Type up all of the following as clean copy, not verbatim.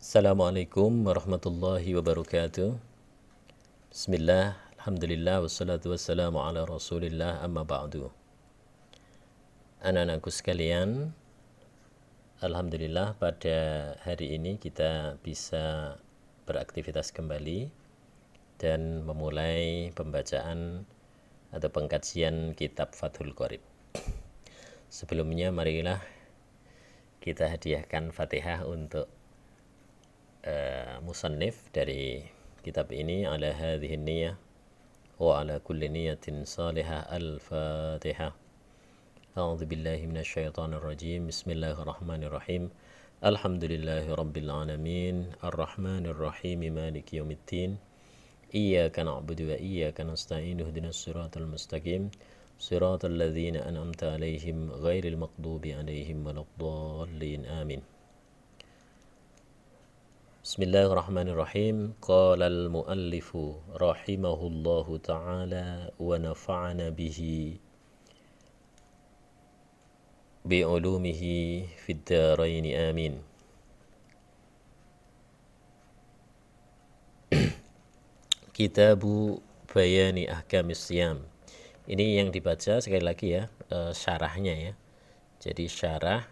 Assalamualaikum warahmatullahi wabarakatuh. Bismillah, alhamdulillah, wassalatu wassalamu ala rasulillah, amma ba'du. Anak-anakku sekalian, alhamdulillah pada hari ini kita bisa beraktivitas kembali dan memulai pembacaan atau pengkajian kitab Fathul Qorib. Sebelumnya marilah kita hadiahkan Fatihah untuk musannif dari kitab ini, ala hadhihi niyah wa ala kulli niyatin salihah. Al-Fatihah. A'udzu billahi minasyaitonir rajim. Bismillahirrahmanirrahim. Alhamdulillahi rabbil alamin, arrahmanir rahim, maliki yaumiddin. Iyyaka na'budu wa iyyaka nasta'in. Ihdinas siratal mustaqim. Siratal ladzina an'amta 'alaihim ghairil maghdubi 'alaihim waladdallin. Amin. Bismillahirrahmanirrahim. Qala al-muallifu rahimahullahu ta'ala wa nafa'ana bihi bi'ulumihi fid dharain. Amin. Kitabu Bayani Ahkamis Siyam. Ini yang dibaca sekali lagi ya, syarahnya ya. Jadi syarah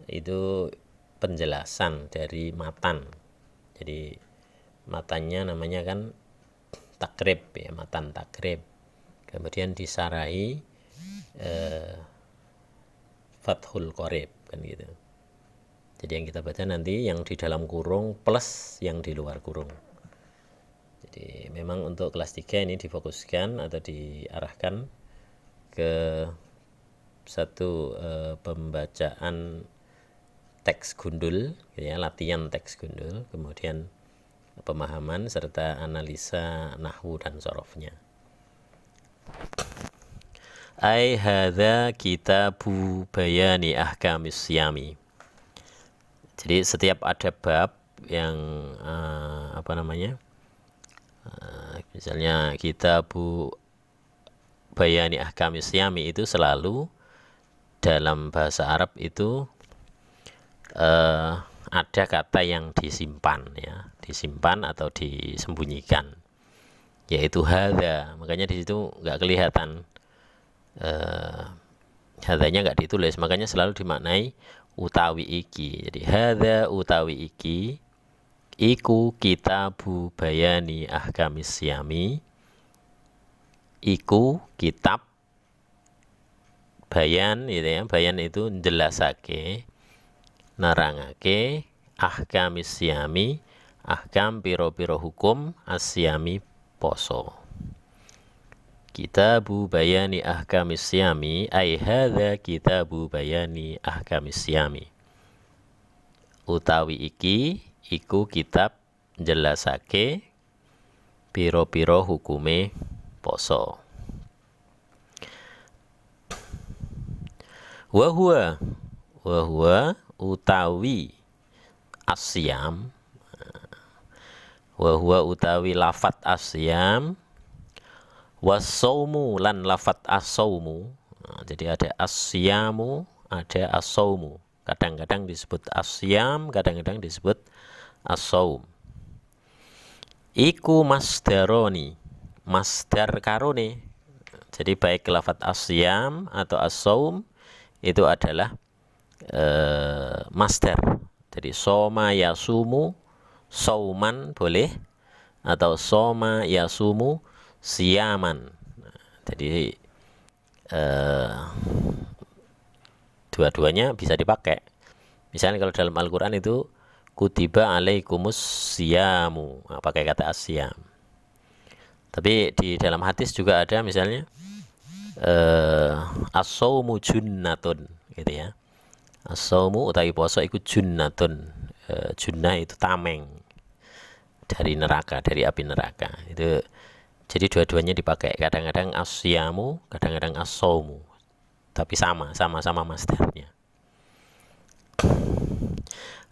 itu penjelasan dari matan. Jadi matannya namanya kan takrib ya, matan takrib. Kemudian disarahi Fathul Qorib kan gitu. Jadi yang kita baca nanti yang di dalam kurung plus yang di luar kurung. Jadi memang untuk kelas 3 ini difokuskan atau diarahkan ke satu pembacaan teks gundul ya, latihan teks gundul, kemudian pemahaman serta analisa nahwu dan sorofnya. Ai hadza kitabu bayani ahkamis siyami. Jadi setiap ada bab yang misalnya kitabu bayani ahkamis siyami itu selalu dalam bahasa Arab itu ada kata yang disimpan ya, disimpan atau disembunyikan, yaitu hadza. Makanya di situ nggak kelihatan, hadzanya nggak ditulis, makanya selalu dimaknai utawi iki. Jadi hadza utawi iki, iku kitabu bayani ahkamis siyami, iku kitab bayan gitu ya. Bayan itu njelasake, narangake ahkamis siyami, ahkam piro-piro hukum asyami poso. Kitabu bayani ahkamis siyami, ai hadza kitabu bayani ahkamis siyami. Utawi iki iku kitab jelasake piro-piro hukume poso. Wa huwa utawi asyam, wa huwa utawi lafat asyam, wasaumu lan lafat asaumu. Jadi ada asyamu, ada asaumu. Kadang-kadang disebut asyam, kadang-kadang disebut asaum. Iku masdaroni, masdar karone. Jadi baik lafat asyam atau asaum itu adalah masdar. Jadi soma yasumu sauman boleh, atau soma yasumu siyaman. Jadi dua-duanya bisa dipakai. Misalnya kalau dalam Al-Quran itu kutiba alaikumus siyamu, pakai kata asyam. Tapi di dalam hadis juga ada misalnya as-saumu junnatun gitu ya. As-saumu utawi poso iku junnatun. Junnah itu tameng dari neraka, dari api neraka. Itu jadi dua-duanya dipakai. Kadang-kadang asyamu, kadang-kadang as-saumu. Tapi sama-sama masdarnya.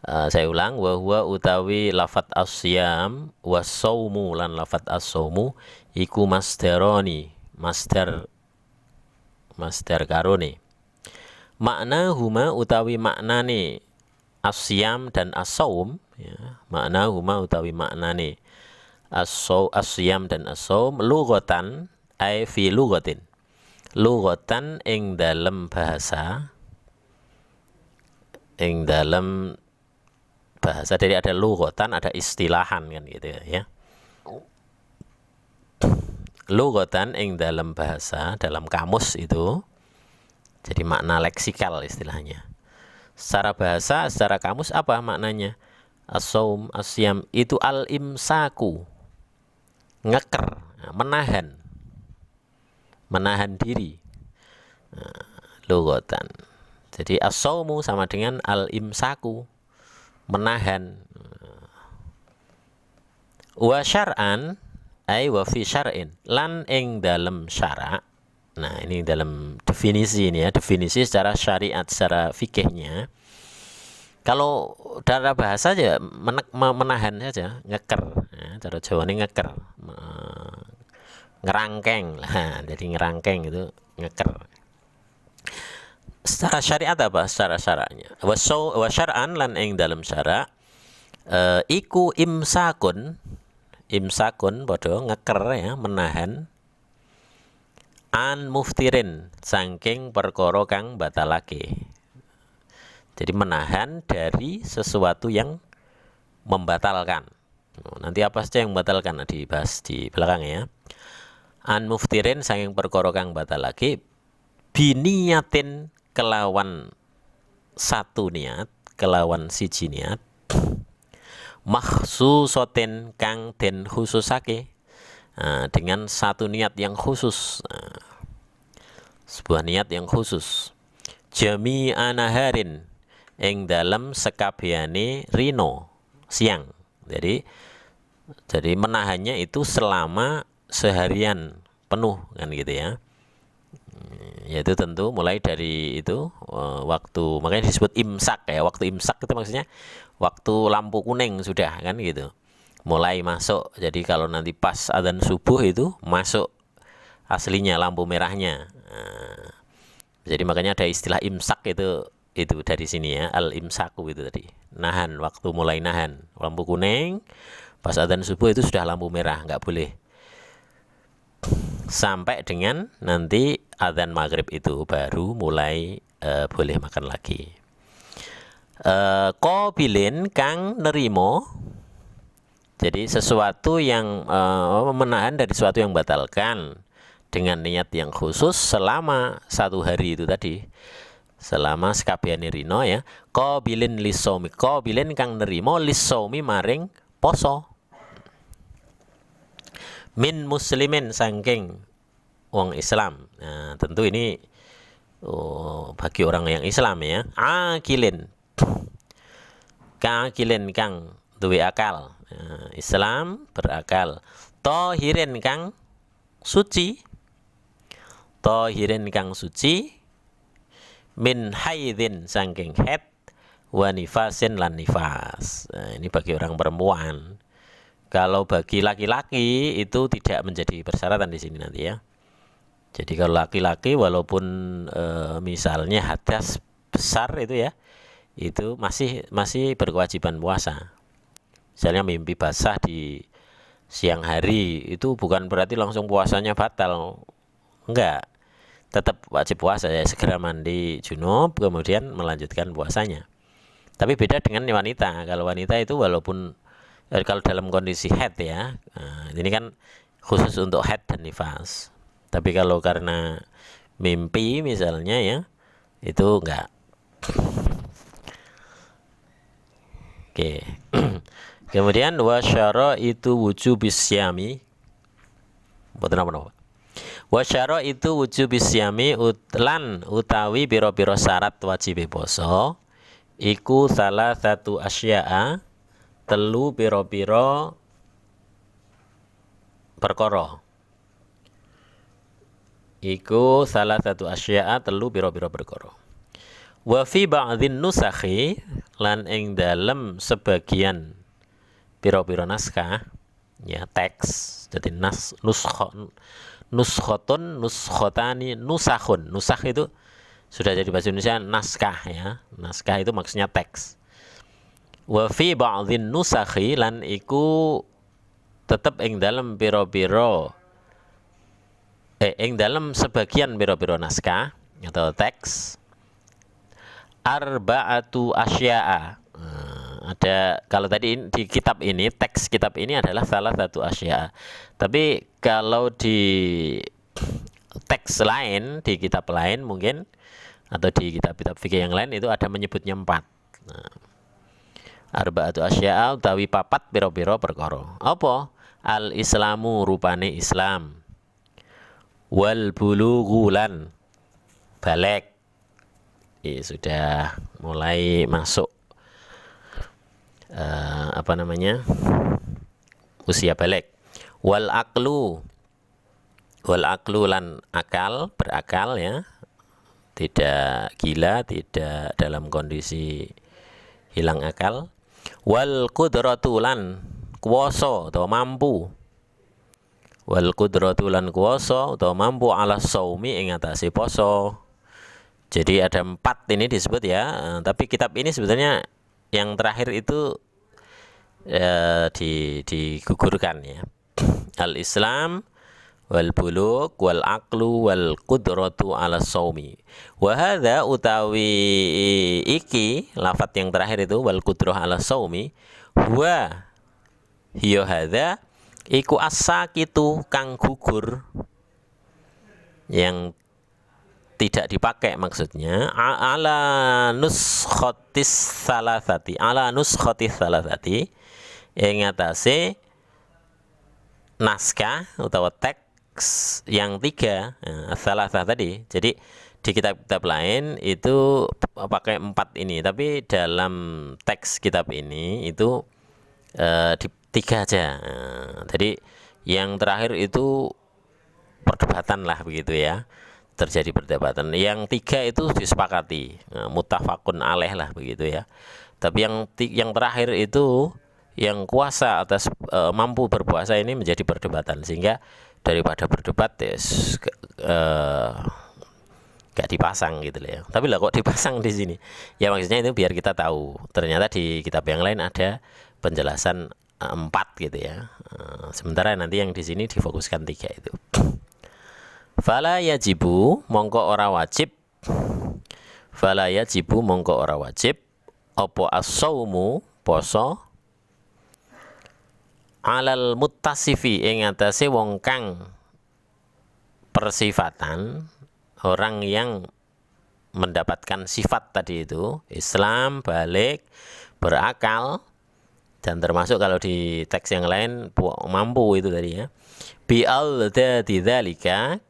Saya ulang, wa huwa utawi lafat asyam was-saumu lan lafat as-saumu iku masdaroni, masdar karone. Makna huma utawi maknane asyam dan as-saum ya, makna huma utawi maknane asyam dan as-saum lughatan ai fi lughatin. Lughatan ing dalam bahasa, ing dalam bahasa. Jadi ada lughatan, ada istilahan kan gitu ya. Lughatan ing dalam bahasa, dalam kamus itu jadi makna leksikal istilahnya. Secara bahasa, secara kamus apa maknanya? As-saum, asyam itu al-imsaku, ngeker, menahan, menahan diri. Lughatan. Jadi as-saumu sama dengan al-imsaku, menahan. Wa syar'an ai wa fi syar'in, lan ing dalam syara'. Nah, ini dalam definisi ini ya, definisi secara syariat, secara fikihnya. Kalau dalam bahasa aja menahan saja, ngeker. Ya, cara Jawa ini ngeker. Ngerangkeng lah. Jadi ngerangkeng itu ngeker. Secara syariat apa? Secara syara'nya. Wa syar'an lan ing dalam syara' iku imsakun. Imsakun bodoh ngeker ya, menahan an muftirin saking perkara kang batalake. Jadi menahan dari sesuatu yang membatalkan. Nanti apa saja yang membatalkan dibahas di belakang ya. An muftirin saking perkara kang batalake biniyatin kelawan satu niat, kelawan siji niat, makhsusotin kang den khususake, dengan satu niat yang khusus, sebuah niat yang khusus. Jami anaharin ing dalam sekabiane rino siang. Jadi menahannya itu selama seharian penuh kan gitu ya. Yaitu tentu mulai dari itu waktu, makanya disebut imsak ya. Waktu imsak itu maksudnya waktu lampu kuning sudah kan gitu, mulai masuk. Jadi kalau nanti pas adzan subuh itu masuk aslinya lampu merahnya. Jadi makanya ada istilah imsak itu dari sini ya, al imsaku itu tadi, nahan, waktu mulai nahan. Lampu kuning pas adzan subuh itu sudah lampu merah, nggak boleh sampai dengan nanti adzan maghrib itu baru mulai boleh makan lagi. Qabilin kang nerimo, jadi sesuatu yang menahan dari sesuatu yang batalkan dengan niat yang khusus selama satu hari itu tadi, selama sekabiane rino ya. Qabilin lisaumi, qabilin kang nerimo lisaumi maring poso, min muslimin saking wong Islam. Nah, tentu ini bagi orang yang Islam ya. Akilin, kakilin kang duwe akal. Islam berakal. Tohirin kang suci, tohirin kang suci, min haidin saking haid, wa nifasin lan nifas. Nah, ini bagi orang perempuan. Kalau bagi laki-laki itu tidak menjadi persyaratan di sini nanti ya. Jadi kalau laki-laki walaupun misalnya hadas besar itu ya, itu masih berkewajiban puasa. Misalnya mimpi basah di siang hari itu bukan berarti langsung puasanya batal. Enggak. Tetap wajib puasa ya, segera mandi junub kemudian melanjutkan puasanya. Tapi beda dengan wanita. Kalau wanita itu walaupun kalau dalam kondisi haid ya, ini kan khusus untuk haid dan nifas. Tapi kalau karena mimpi misalnya ya, itu enggak. Oke. Kemudian wasyara itu wujubis syami. Boten apa-apa. Wasyara itu wujubis syami lan utawi biro-biro syarat wajib poso iku salah satu asya'a, telu piro-piro perkara. Iku salah satu asya'a, telu piro-piro perkara. Wa fi ba'dhin nusakhi, lan ing dalem sebagian piro-piro naskah ya, teks. Jadi nuskhatun, nuskhatani, nusakhun. Nusakh itu sudah jadi bahasa Indonesia naskah ya. Naskah itu maksudnya teks. Wa fi ba'dhin nusakhi lan iku tetep ing dalem pira-pira ing dalem sebagian pira-pira naskah atau teks arba'atu asya'a. Ada kalau tadi di kitab ini teks kitab ini adalah salah satu asya'a. Tapi kalau di teks lain di kitab lain mungkin atau di kitab-kitab fikih yang lain itu ada menyebutnya 4. Nah, arba'atu asya'a utawi papat pira-pira perkara. Apa? Al Islamu rupane Islam. Wal bulughu lan balik. Sudah mulai masuk apa namanya? Usia balik. Wal aqlu lan akal, berakal ya. Tidak gila, tidak dalam kondisi hilang akal. Wal qudratu lan kuwasa atau mampu. Wal qudratu lan kuwasa atau mampu ala saumi ing atase poso. Jadi ada 4 ini disebut ya, tapi kitab ini sebetulnya yang terakhir itu digugurkan ya. Al Islam wal bulugh wal aqlu wal qudratu ala saumi. Wa hadza utawi iki lafat yang terakhir itu wal qudrah ala saumi wa hiya hadza iku as-sakitu kang gugur yang tidak dipakai maksudnya ala nuskhatis salasati ing atase naskah utawa teks yang 3 salasah tadi. Jadi di kitab-kitab lain itu pakai 4 ini, tapi dalam teks kitab ini itu di 3 aja. Jadi yang terakhir itu perdebatan lah begitu ya, terjadi perdebatan. Yang 3 itu disepakati, muttafaqun alaih lah begitu ya. Tapi yang terakhir itu yang kuasa atas mampu berpuasa ini menjadi perdebatan, sehingga daripada berdebat ya gak dipasang gitu loh ya. Tapi lah kok dipasang di sini? Ya maksudnya itu biar kita tahu. Ternyata di kitab yang lain ada penjelasan 4 gitu ya. Sementara nanti yang di sini difokuskan 3 itu. Fala yajibu mongko ora wajib. Fala yajibu mongko ora wajib apa as-saumu poso alal muttasifi ing atase wong kang persifatan, orang yang mendapatkan sifat tadi itu Islam, balik, berakal, dan termasuk kalau di teks yang lain mampu itu tadi ya. Bi'aldadi dzalika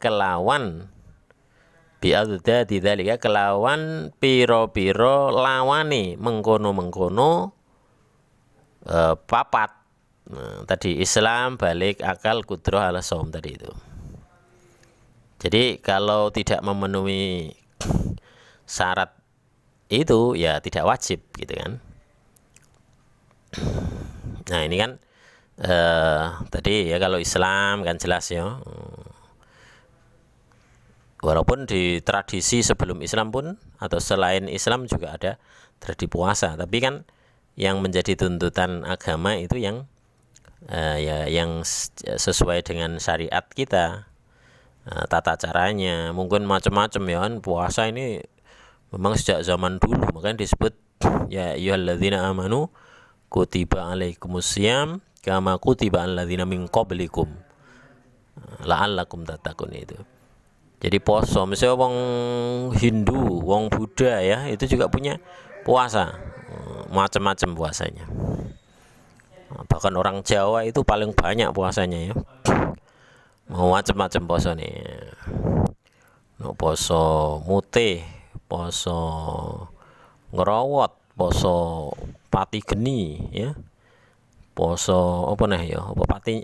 kelawan piro-piro lawane mengkono-mengkono papat. Tadi Islam, balik, akal, qudrah ala saum tadi itu. Jadi kalau tidak memenuhi syarat itu ya tidak wajib gitu kan. Nah ini kan tadi ya kalau Islam kan jelas ya. Walaupun di tradisi sebelum Islam pun atau selain Islam juga ada tradisi puasa, tapi kan yang menjadi tuntutan agama itu yang yang sesuai dengan syariat kita, tata caranya mungkin macam-macam ya kan. Puasa ini memang sejak zaman dulu, makanya disebut ya ayyuhalladzina amanu kutiba alaikumusiyam kama kutiba alladzina min qablikum la'allakum tattaqun itu. Jadi poso misalnya wong Hindu, wong Buddha ya, itu juga punya puasa, macam-macam puasanya. Bahkan orang Jawa itu paling banyak puasanya ya, mau macam-macam poso nih. No, poso mutih, poso ngerawat, poso pati geni ya, poso apa nih ya, apa pati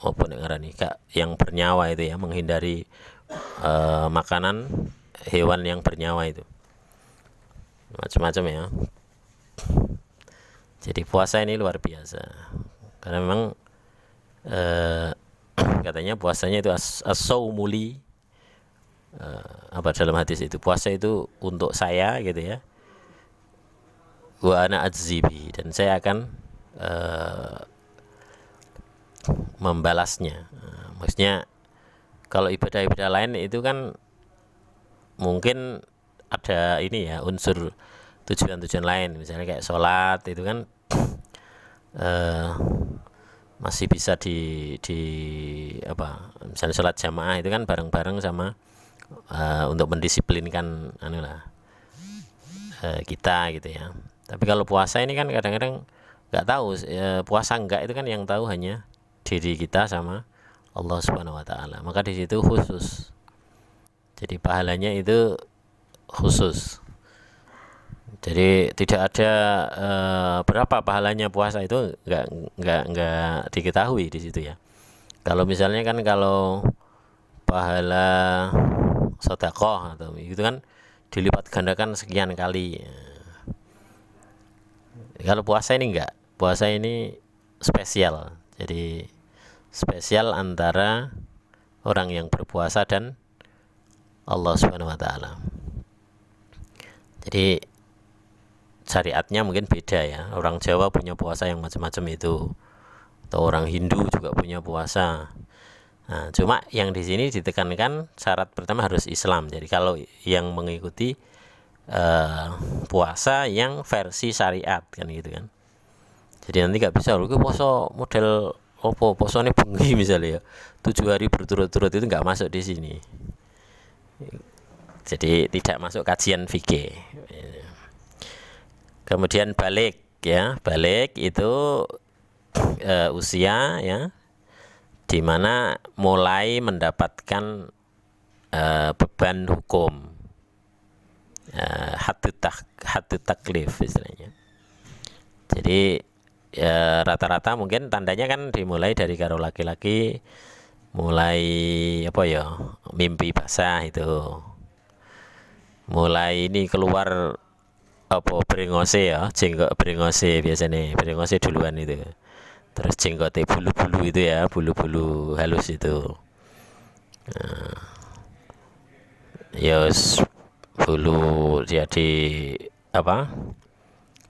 apa nih ngarani kak yang bernyawa itu ya, menghindari makanan hewan yang bernyawa itu, macam-macam ya. Jadi puasa ini luar biasa karena memang katanya puasanya itu as-saumuli, apa dalam hadis itu puasa itu untuk saya gitu ya, wa ana ajzibi, dan saya akan membalasnya. Maksudnya kalau ibadah-ibadah lain itu kan mungkin ada ini ya, unsur tujuan-tujuan lain, misalnya kayak sholat itu kan masih bisa di apa, misalnya sholat jamaah itu kan bareng-bareng sama untuk mendisiplinkan kita gitu ya. Tapi kalau puasa ini kan kadang-kadang nggak tahu, puasa enggak itu kan yang tahu hanya diri kita sama Allah Subhanahu wa taala. Maka di situ khusus. Jadi pahalanya itu khusus. Jadi tidak ada berapa pahalanya puasa itu nggak diketahui di situ ya. Kalau misalnya kan kalau pahala sedekah atau itu kan dilipat gandakan sekian kali. Kalau puasa ini enggak. Puasa ini spesial. Jadi spesial antara orang yang berpuasa dan Allah Subhanahu wa taala. Jadi syariatnya mungkin beda ya. Orang Jawa punya puasa yang macam-macam itu. Atau orang Hindu juga punya puasa. Nah, cuma yang di sini ditekankan syarat pertama harus Islam. Jadi kalau yang mengikuti puasa yang versi syariat kan gitu kan. Jadi nanti nggak bisa loh, puasa model opo, puasa ini bengi misalnya ya, 7 hari berturut-turut itu nggak masuk di sini. Jadi tidak masuk kajian fikih. Kemudian balik ya, balik itu usia ya, di mana mulai mendapatkan beban hukum, haddu taklif istilahnya. Jadi rata-rata mungkin tandanya kan dimulai dari kalau laki-laki mulai apa ya, mimpi basah itu, mulai ini keluar apa brengose ya, jenggot brengose, biasanya brengose duluan itu, terus jenggotnya bulu-bulu itu ya, bulu-bulu halus itu, ya bulu dia di apa,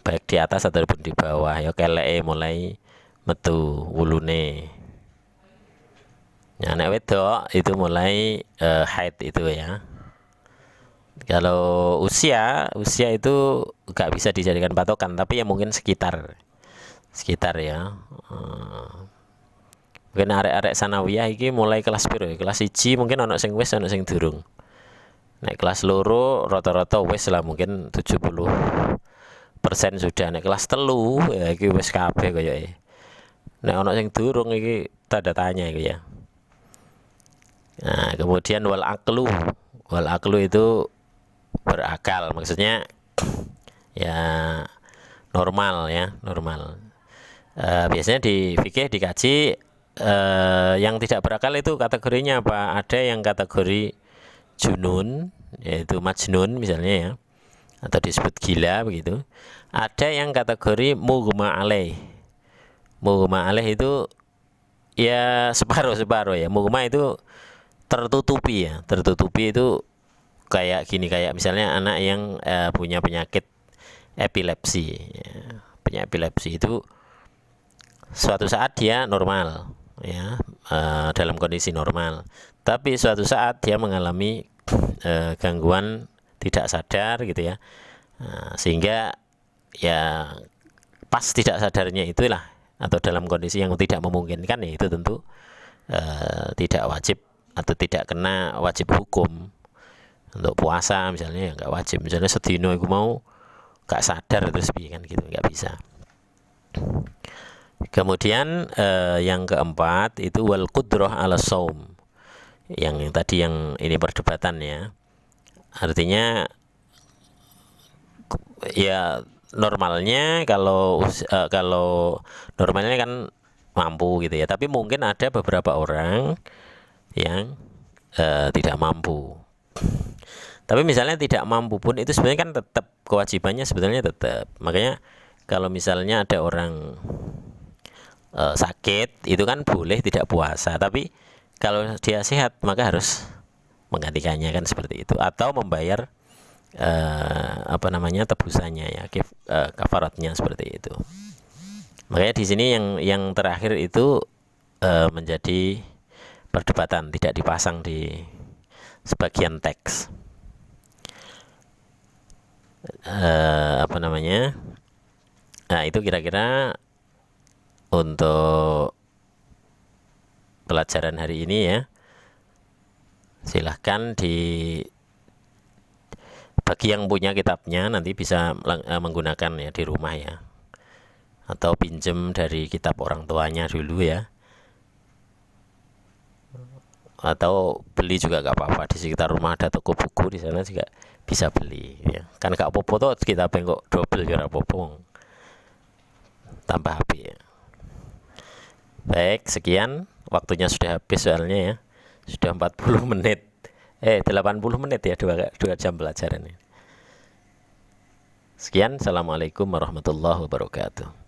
baik di atas ataupun di bawah ya, keleke mulai metu wulune. Ya, anak wedok itu mulai haid itu ya. Kalau usia itu nggak bisa dijadikan patokan, tapi ya mungkin sekitar ya. Mungkin arek-arek sanawiyah iki mulai kelas piro ya? Kelas 1 mungkin ana sing wis, ana sing durung. Nek kelas loro rata-rata wis lah, mungkin 70% sudah. Nek kelas 3 ya iki wis kabeh koyoke. Nek ana sing durung iki tanda tanya iki ya. Nah, kemudian wal aklu itu berakal, maksudnya ya normal ya, normal. Biasanya di fikih dikaji yang tidak berakal itu kategorinya apa? Ada yang kategori junun, yaitu majnun misalnya ya, atau disebut gila begitu. Ada yang kategori mughma alaih. Mughma alaih itu ya separuh ya. Mughma itu tertutupi ya, tertutupi itu kayak gini, kayak misalnya anak yang punya penyakit epilepsi ya. Punya epilepsi itu suatu saat dia normal ya, dalam kondisi normal, tapi suatu saat dia mengalami gangguan tidak sadar gitu ya, sehingga ya pas tidak sadarnya itulah, atau dalam kondisi yang tidak memungkinkan, ya itu tentu tidak wajib atau tidak kena wajib hukum. Untuk puasa misalnya ya nggak wajib, misalnya sedino aku mau gak sadar terus piye kan gitu, nggak bisa. Kemudian yang keempat itu wal qudrah ala shaum, yang tadi yang ini perdebatan ya, artinya ya normalnya kalau normalnya kan mampu gitu ya, tapi mungkin ada beberapa orang yang tidak mampu. Tapi misalnya tidak mampu pun itu sebenarnya kan tetap kewajibannya sebetulnya tetap. Makanya kalau misalnya ada orang sakit itu kan boleh tidak puasa, tapi kalau dia sehat maka harus menggantikannya kan, seperti itu, atau membayar tebusannya ya, kafaratnya seperti itu. Makanya di sini yang terakhir itu menjadi perdebatan, tidak dipasang di sebagian teks. Nah, itu kira-kira untuk pelajaran hari ini ya. Silahkan bagi yang punya kitabnya nanti bisa menggunakan ya di rumah ya, atau pinjem dari kitab orang tuanya dulu ya, atau beli juga gak apa-apa. Di sekitar rumah ada toko buku, di sana juga bisa beli ya. Kan gak apa-apa tuh kita bengkok double ya, apa-apa, tambah HP ya. Baik, sekian, waktunya sudah habis soalnya ya, sudah 80 menit 80 menit ya, 2 jam pelajaran ini. Sekian, assalamualaikum warahmatullahi wabarakatuh.